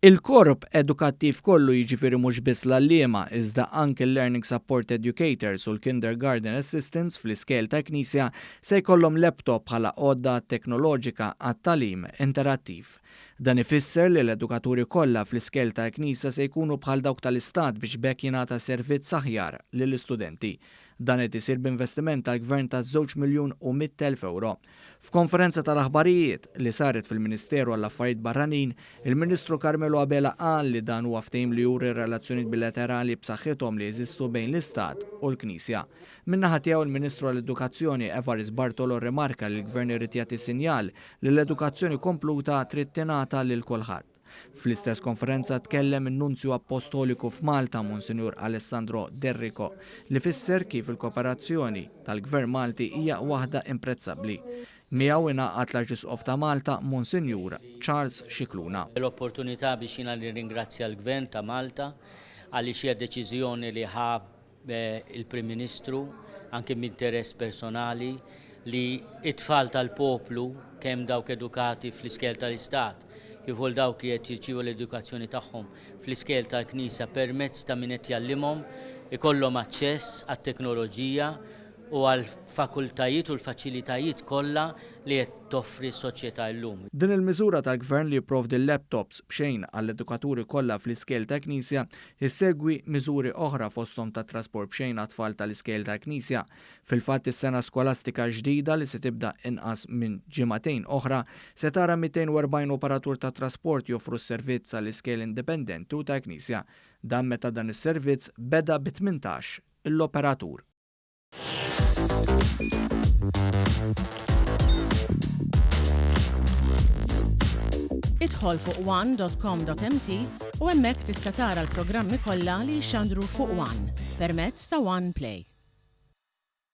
Il-korp edukattiv kollu jiġifieri mhux biss l-għalliema iżda anke l-Learning Support Educators u l-Kindergarten Assistants fl-iskejl ta' Knisja se jkollhom laptop bħala għodda teknoloġika għat-tagħlim interattiv. Dan ifisser li l-edukaturi kollha fl-iskejl ta' Knisja se jkunu bħal dawk tal-Istat biex bekk jingħata servizz aħjar lill-istudenti. Dan qed isir b'investiment tal-Gvern ta' 2,100,000 euro. F'konferenza tal-aħbarijiet li saret fil-Ministeru għall-Affarijiet Barranin, il-Ministru Carmelo Abela qal li dan huwa ftehim li juri relazzjonijiet bilaterali b'saħħithom li jeżistu bejn l-Istat u l-Knisja. Min-naħa tiegħu il-Ministru għall-Edukazzjoni Evarist Bartolo remarka li l-Gvern irid jagħti sinjal li l-edukazzjoni kompluta trid tingħata lil kulħadd. Fl-istess konferenza tkellem in-Nunzju Apostoliku f'Malta Monsinjur Alessandro Derrico li fisser kif il-kooperazzjoni tal-Gvern Malti hija waħda imprezzabbli. Miegħu ingħaqad l-Arċisqof ta' Malta Monsinjur Charles Scicluna. L-opportunità biex jiena nirringrazzja l-Gvern ta' Malta għaliex hija deċiżjoni li ħab il-Prim Ministru anke b'interess personali li it-tfal tal-poplu kemm dawk edukati fl-iskejl tal-Istat kif ukoll dawk li qed jirċievu l-edukazzjoni tagħhom fl-iskejl tal-Knisja permezz ta' min qed jgħallimhom ikollhom aċċess għat-teknoloġija u għal fakultajiet u l-faċilitajiet kollha li qed toffri s-soċjetà llum. Din il-miżura tal-Gvern li jipprovdi l-laptops b'xejn għall-edukaturi kollha fl-iskejl ta' Knisja issegwi miżuri oħra fosthom ta' trasport b'xejn għat-tfal tal-iskejl ta' Knisja. Fil-fatt is-sena skolastika ġdida li se tibda inqas minn ġimagħtejn oħra se tara 240 operatur ta' trasport joffru s-servizz għall-iskejl indipendenti u ta' Knisja. Dan meta dan is-servizz beda b'18 l-operatur. Idħol fuq one.com.mt u hemmhekk tista' tara l-programmi kollha li jxandru fuq One permezz ta' One Play.